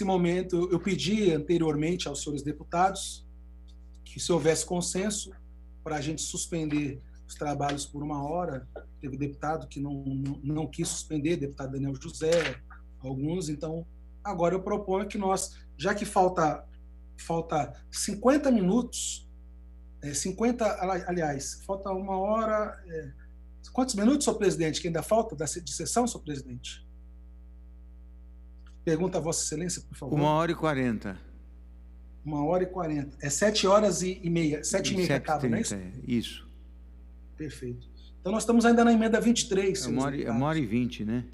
momento, eu pedi anteriormente aos senhores deputados que, se houvesse consenso, para a gente suspender os trabalhos por 1 hora. Teve deputado que não quis suspender, deputado Daniel José, alguns. Então, agora eu proponho que nós, já que falta 50 minutos, 50, aliás, falta 1 hora. Quantos minutos, senhor presidente, que ainda falta de sessão, senhor presidente? Pergunta a Vossa Excelência, por favor. 1h40. 1h40. É 7h30. 7h30 que acaba, não é isso? Isso. Perfeito. Então, nós estamos ainda na emenda 23. É 1h20, né?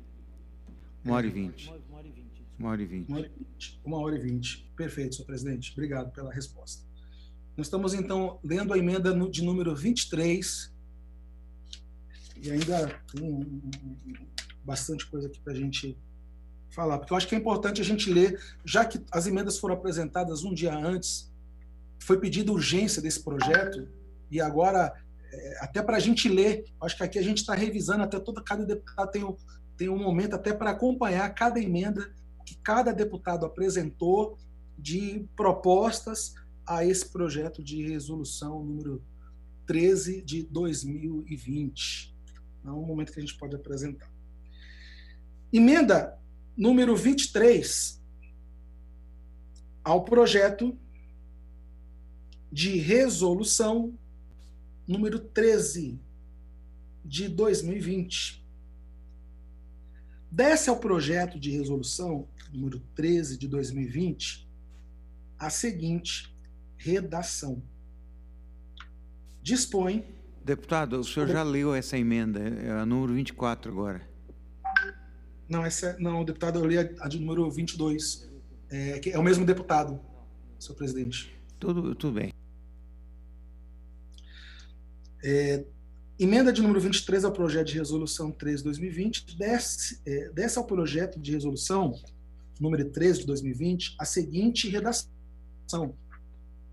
1h20. 1h20. Perfeito, senhor presidente. Obrigado pela resposta. Nós estamos, então, lendo a emenda de número 23. E ainda tem bastante coisa aqui para a gente falar, porque eu acho que é importante a gente ler, já que as emendas foram apresentadas um dia antes, foi pedida urgência desse projeto, e agora, até para a gente ler, acho que aqui a gente está revisando, até cada deputado tem um momento até para acompanhar cada emenda que cada deputado apresentou de propostas a esse projeto de resolução número 13 de 2020. É um momento que a gente pode apresentar. Emenda número 23 ao projeto de resolução número 13 de 2020. Desce ao projeto de resolução número 13 de 2020 a seguinte redação. Dispõe... Deputado, o senhor já leu essa emenda, é a número 24 agora. Não, deputado, eu li a de número 22, que é o mesmo deputado, senhor presidente. Tudo bem. Emenda de número 23 ao projeto de resolução 13 de 2020, desce ao projeto de resolução número 13 de 2020 a seguinte redação.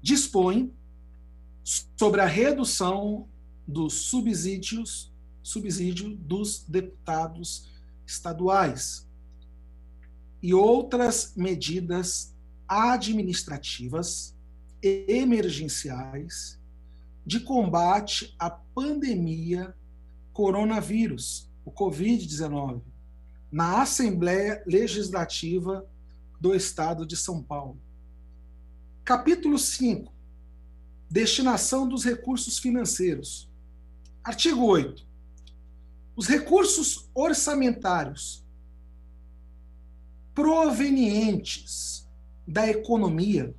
Dispõe sobre a redução dos subsídio dos deputados estaduais e outras medidas administrativas e emergenciais de combate à pandemia coronavírus, o Covid-19, na Assembleia Legislativa do Estado de São Paulo. Capítulo 5. Destinação dos recursos financeiros. Artigo 8. Os recursos orçamentários provenientes da economia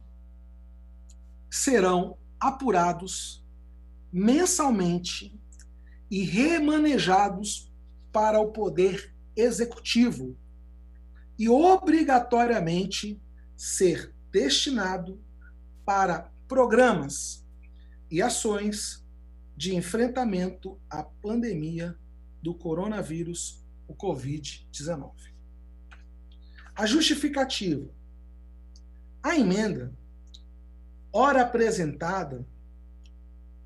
serão apurados mensalmente e remanejados para o Poder Executivo e obrigatoriamente ser destinado para programas e ações de enfrentamento à pandemia do coronavírus, o Covid-19. A justificativa. A emenda, ora apresentada,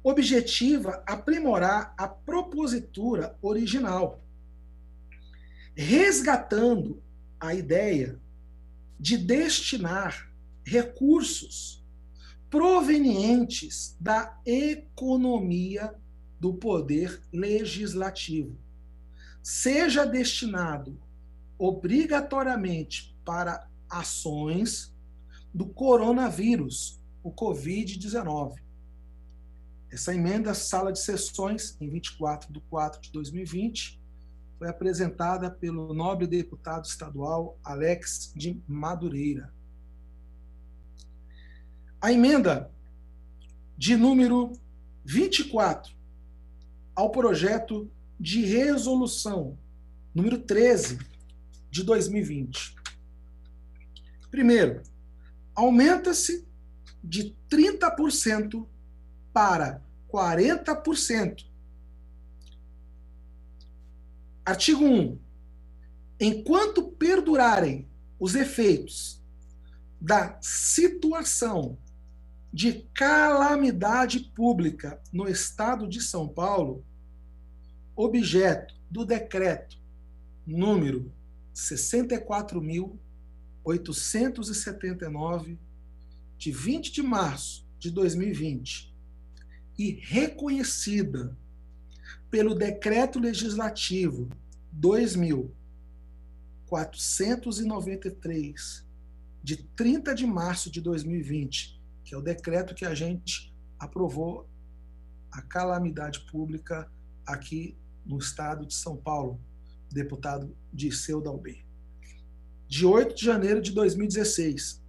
objetiva aprimorar a propositura original, resgatando a ideia de destinar recursos provenientes da economia do poder legislativo, seja destinado obrigatoriamente para ações do coronavírus, o Covid-19. Essa emenda, sala de sessões, em 24/4/2020, foi apresentada pelo nobre deputado estadual Alex de Madureira. A emenda de número 24 ao projeto de resolução número 13 de 2020. Primeiro, aumenta-se de 30% para 40%. Artigo 1. Enquanto perdurarem os efeitos da situação de calamidade pública no Estado de São Paulo, objeto do decreto número 64.000 879, de 20 de março de 2020, e reconhecida pelo Decreto Legislativo 2.493, de 30 de março de 2020, que é o decreto que a gente aprovou a calamidade pública aqui no estado de São Paulo, deputado Dirceu Dalbe. De 8 de janeiro de 2016.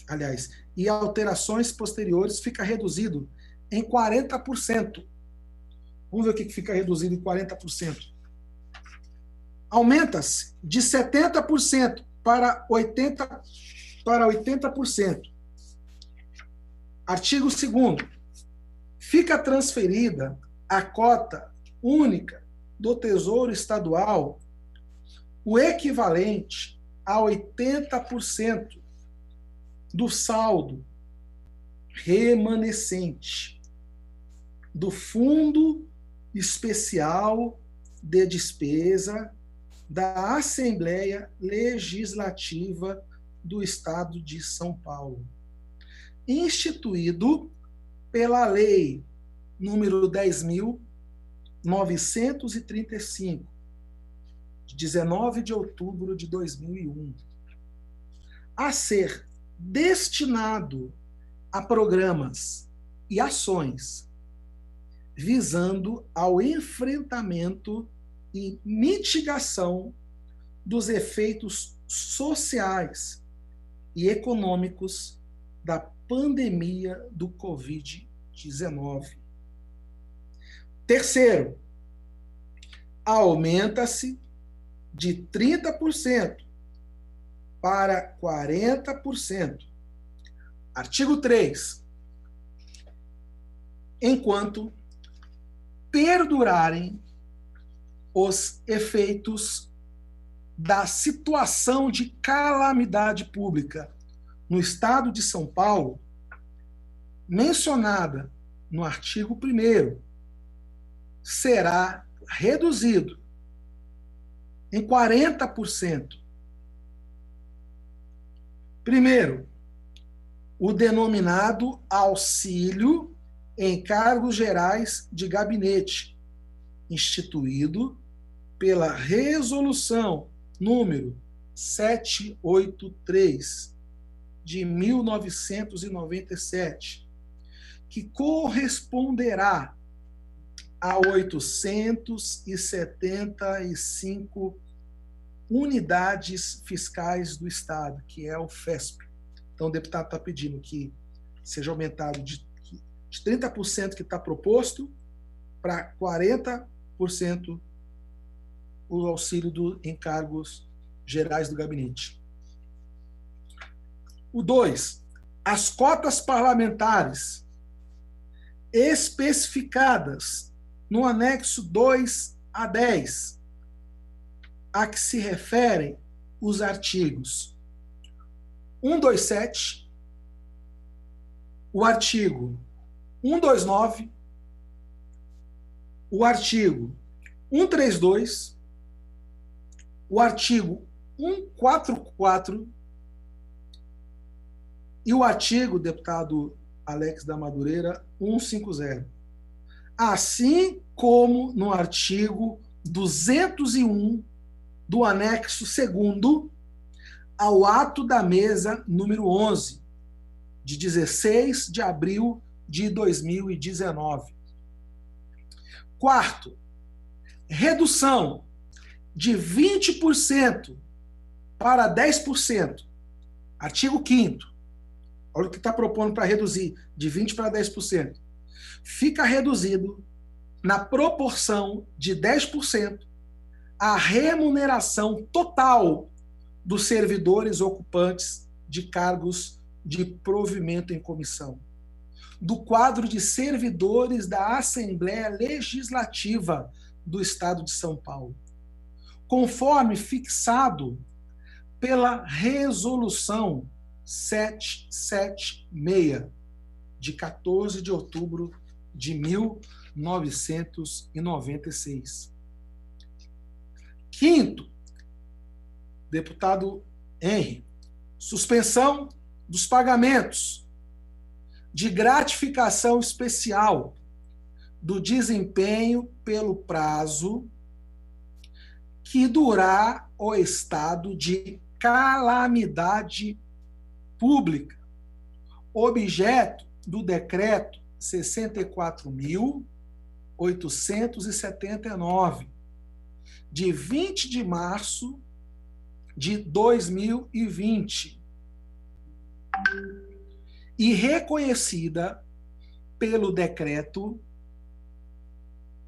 Aliás, e alterações posteriores fica reduzido em 40%. Vamos ver o que fica reduzido em 40%. Aumenta-se de 70% para 80%. Artigo 2º. Fica transferida a cota única do Tesouro Estadual o equivalente a 80% do saldo remanescente do Fundo Especial de Despesa da Assembleia Legislativa do Estado de São Paulo, instituído pela Lei número 10.935, de 19 de outubro de 2001, a ser destinado a programas e ações visando ao enfrentamento e mitigação dos efeitos sociais e econômicos da pandemia do Covid-19. Terceiro, aumenta-se de 30% para 40%. Artigo 3. Enquanto perdurarem os efeitos da situação de calamidade pública no Estado de São Paulo, mencionada no artigo 1º, será reduzido em 40%. Primeiro, o denominado auxílio encargos gerais de gabinete, instituído pela Resolução número 783 de 1997, que corresponderá a 875 unidades fiscais do Estado, que é o FESP. Então, o deputado está pedindo que seja aumentado de 30% que está proposto para 40% o auxílio dos encargos gerais do gabinete. O 2. As cotas parlamentares especificadas no anexo 2 a 10, a que se referem os artigos 127, o artigo 129, o artigo 132, o artigo 144 e o artigo, deputado Alex da Madureira, 150. Assim como no artigo 201 do anexo 2º ao ato da mesa número 11, de 16 de abril de 2019. Quarto, redução de 20% para 10%. Artigo 5º. Olha o que está propondo para reduzir de 20% para 10%. Fica reduzido na proporção de 10% a remuneração total dos servidores ocupantes de cargos de provimento em comissão, do quadro de servidores da Assembleia Legislativa do Estado de São Paulo, conforme fixado pela Resolução 776, de 14 de outubro de 1996. Quinto, deputado Henry, suspensão dos pagamentos de gratificação especial do desempenho pelo prazo que durar o estado de calamidade pública, objeto do decreto 64.879, de 20 de março de 2020, e reconhecida pelo decreto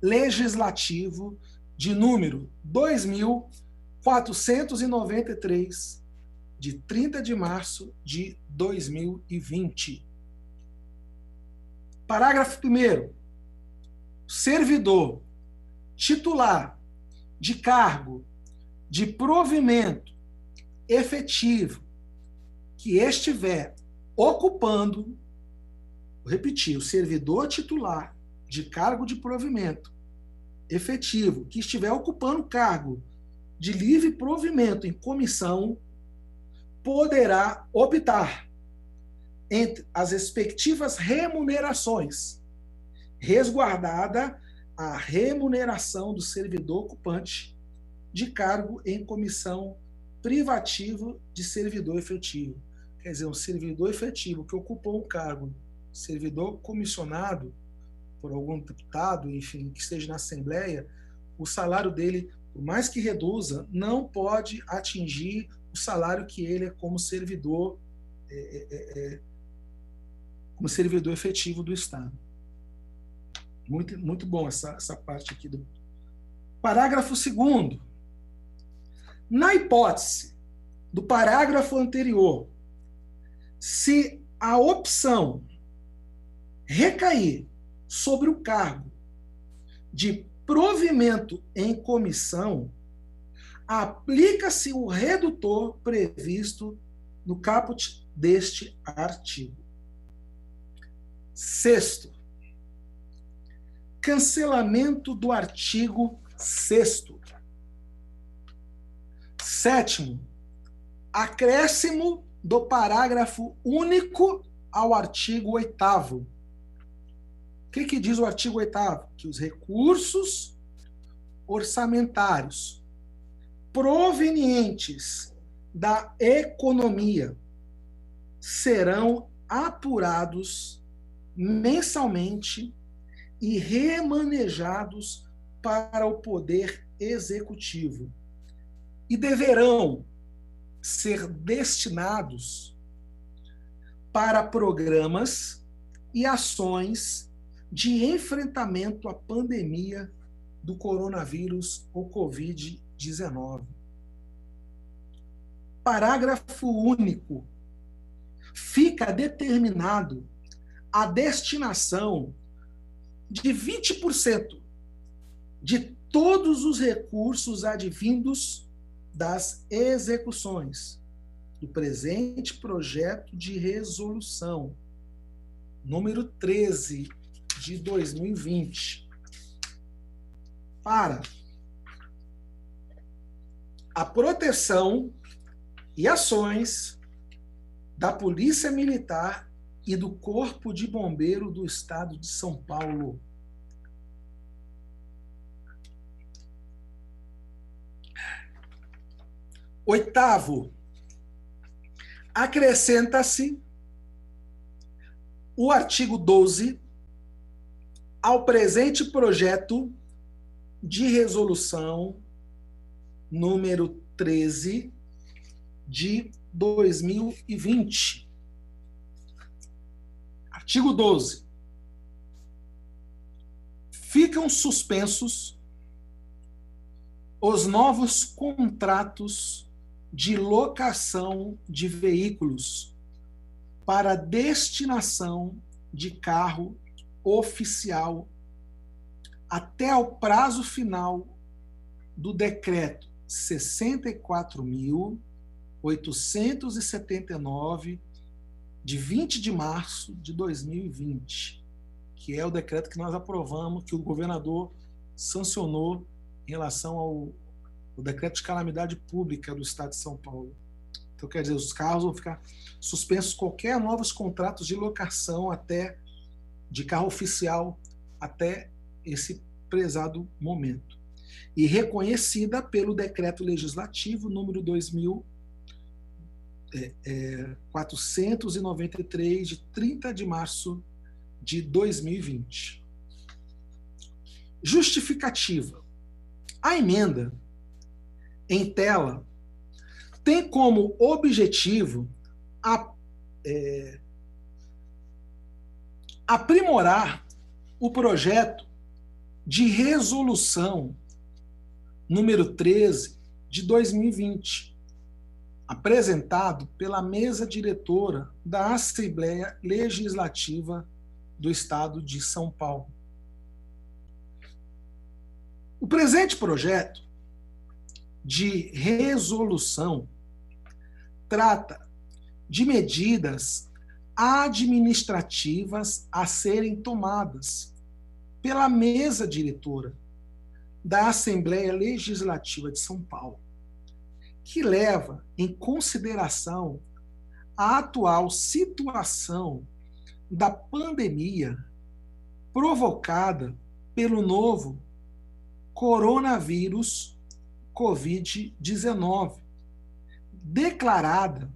legislativo de número 2.493, de 30 de março de 2020. Parágrafo 1º. Servidor titular de cargo de provimento efetivo que estiver ocupando, vou repetir, o servidor titular de cargo de provimento efetivo que estiver ocupando cargo de livre provimento em comissão poderá optar entre as respectivas remunerações, resguardada a remuneração do servidor ocupante de cargo em comissão privativa de servidor efetivo. Quer dizer, um servidor efetivo que ocupou um cargo, servidor comissionado por algum deputado, enfim, que esteja na Assembleia, o salário dele, por mais que reduza, não pode atingir o salário que ele é como servidor efetivo do Estado. Muito, muito bom essa parte aqui do parágrafo 2º. Na hipótese do parágrafo anterior, se a opção recair sobre o cargo de provimento em comissão, aplica-se o redutor previsto no caput deste artigo. 6º. Cancelamento do artigo 6º. 7º. Acréscimo do parágrafo único ao artigo 8º. O que diz o artigo 8º? Que os recursos orçamentários provenientes da economia serão apurados mensalmente e remanejados para o Poder Executivo e deverão ser destinados para programas e ações de enfrentamento à pandemia do coronavírus ou Covid-19. Parágrafo único. Fica determinado a destinação de 20% de todos os recursos advindos das execuções do presente projeto de resolução, número 13, de 2020, para a proteção e ações da Polícia Militar e do Corpo de Bombeiro do Estado de São Paulo. Oitavo, acrescenta-se o artigo 12 ao presente projeto de resolução número 13 de 2020. Artigo 12. Ficam suspensos os novos contratos de locação de veículos para destinação de carro oficial até o prazo final do decreto 64.879, de 20 de março de 2020, que é o decreto que nós aprovamos, que o governador sancionou em relação ao decreto de calamidade pública do Estado de São Paulo. Então, quer dizer, os carros vão ficar suspensos qualquer novos contratos de locação de carro oficial até esse prezado momento. E reconhecida pelo Decreto Legislativo número 2493, de 30 de março de 2020. Justificativa. A emenda em tela tem como objetivo aprimorar o projeto de resolução número 13 de 2020, apresentado pela mesa diretora da Assembleia Legislativa do Estado de São Paulo. O presente projeto de resolução trata de medidas administrativas a serem tomadas pela mesa diretora da Assembleia Legislativa de São Paulo, que leva em consideração a atual situação da pandemia provocada pelo novo coronavírus Covid-19, declarada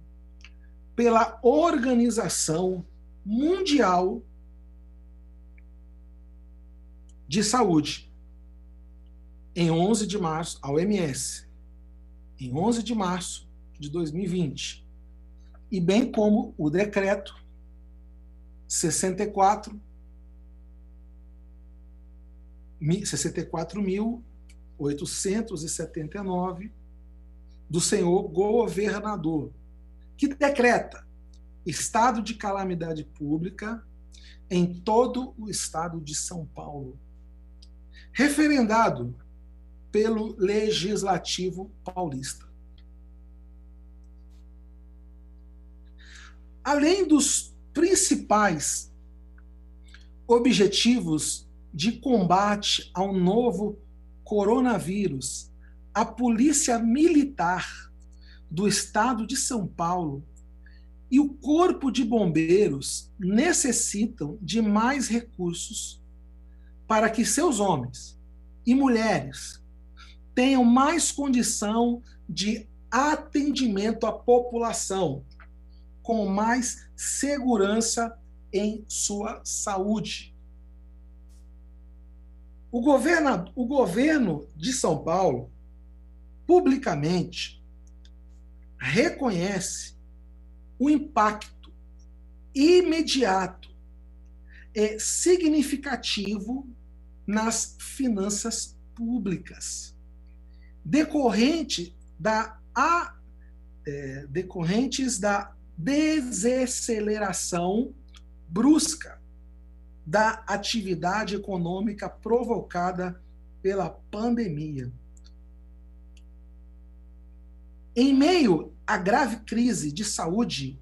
pela Organização Mundial de Saúde, em 11 de março, a OMS, em 11 de março de 2020, e bem como o decreto 64.879 do senhor governador, que decreta estado de calamidade pública em todo o estado de São Paulo, referendado pelo Legislativo paulista. Além dos principais objetivos de combate ao novo coronavírus, a Polícia Militar do Estado de São Paulo e o Corpo de Bombeiros necessitam de mais recursos para que seus homens e mulheres tenham mais condição de atendimento à população, com mais segurança em sua saúde. O governo de São Paulo, publicamente, reconhece o impacto imediato e significativo nas finanças públicas, decorrentes da desaceleração brusca da atividade econômica provocada pela pandemia. Em meio à grave crise de saúde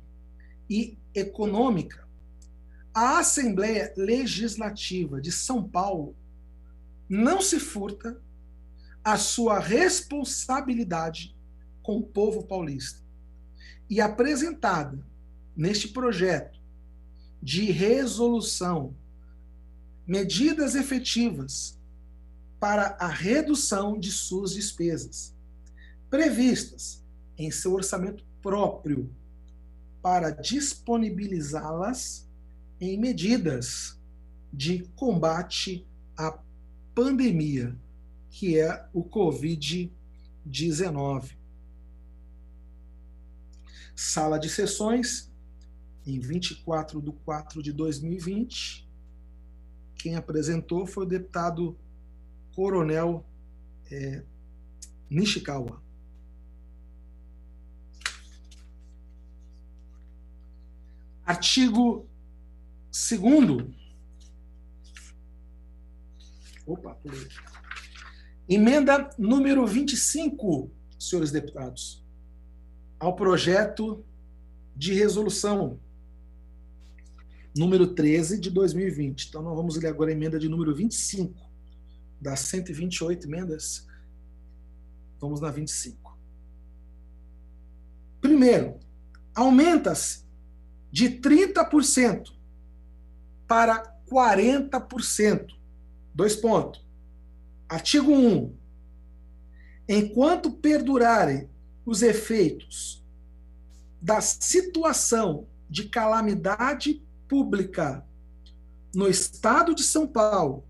e econômica, a Assembleia Legislativa de São Paulo não se furta à sua responsabilidade com o povo paulista e apresentada neste projeto de resolução medidas efetivas para a redução de suas despesas, previstas em seu orçamento próprio, para disponibilizá-las em medidas de combate à pandemia, que é o Covid-19. Sala de sessões, em 24/4/2020, quem apresentou foi o deputado Coronel Nishikawa. Artigo 2º. Emenda número 25, senhores deputados, ao projeto de resolução número 13 de 2020. Então, nós vamos ler agora a emenda de número 25, das 128 emendas, vamos na 25. Primeiro, aumenta-se de 30% para 40%. 2 pontos. Artigo 1. Enquanto perdurarem os efeitos da situação de calamidade pública no Estado de São Paulo,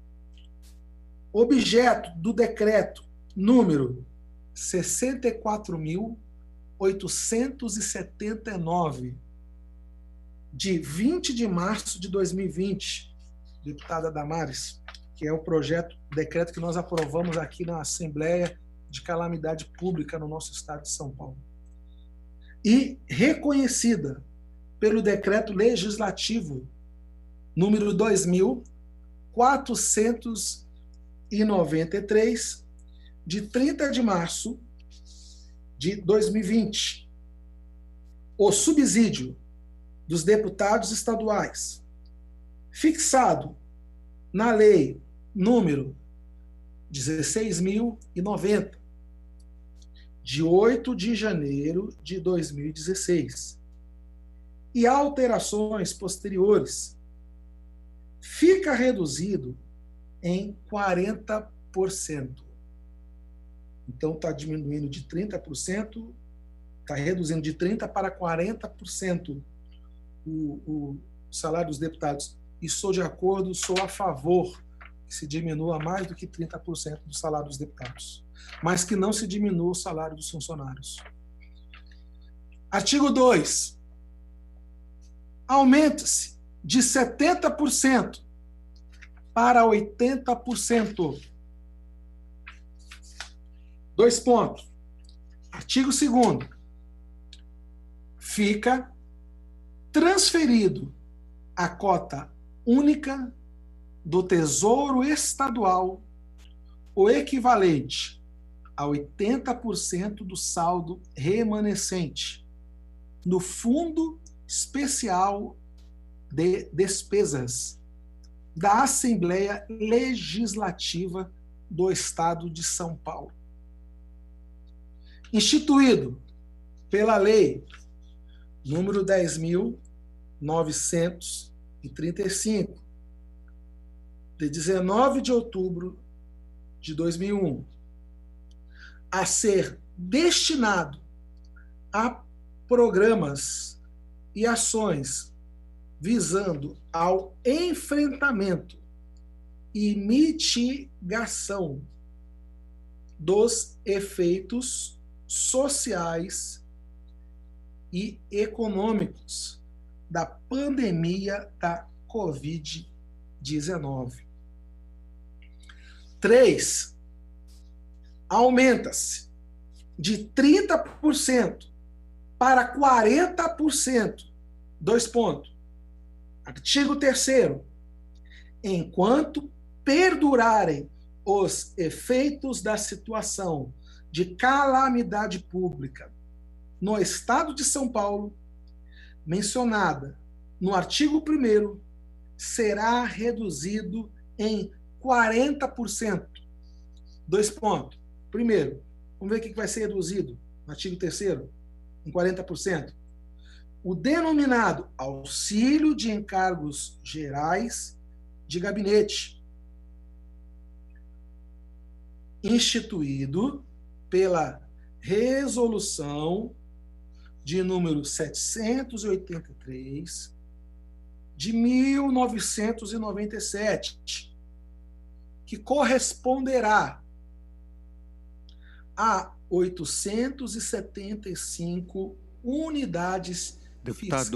objeto do decreto número 64.879, de 20 de março de 2020, deputada Damares, que é o decreto que nós aprovamos aqui na Assembleia de Calamidade Pública no nosso Estado de São Paulo. E reconhecida pelo decreto legislativo número 2.493, de 30 de março de 2020. O subsídio dos deputados estaduais, fixado na lei número 16.090, de 8 de janeiro de 2016, e alterações posteriores, fica reduzido em 40%. Então, está diminuindo de 30%, está reduzindo de 30% para 40% o salário dos deputados. E sou de acordo, sou a favor que se diminua mais do que 30% do salário dos deputados, mas que não se diminua o salário dos funcionários. Artigo 2. Aumenta-se de 70% para 80%. 2 pontos. Artigo 2º. Fica transferido a cota única do Tesouro Estadual o equivalente a 80% do saldo remanescente no Fundo Especial de Despesas da Assembleia Legislativa do Estado de São Paulo, instituído pela Lei número 10.935, de 19 de outubro de 2001, a ser destinado a programas e ações visando ao enfrentamento e mitigação dos efeitos sociais e econômicos da pandemia da Covid-19. 3. Aumenta-se de 30% para 40%. 2 pontos. Artigo 3º. Enquanto perdurarem os efeitos da situação de calamidade pública no Estado de São Paulo, mencionada no artigo 1º, será reduzido em 40%. 2 pontos. Primeiro, vamos ver o que vai ser reduzido no artigo 3º, em 40%. O denominado auxílio de encargos gerais de gabinete, instituído pela resolução de número 783 de 1997, que corresponderá a 875 unidades Deputado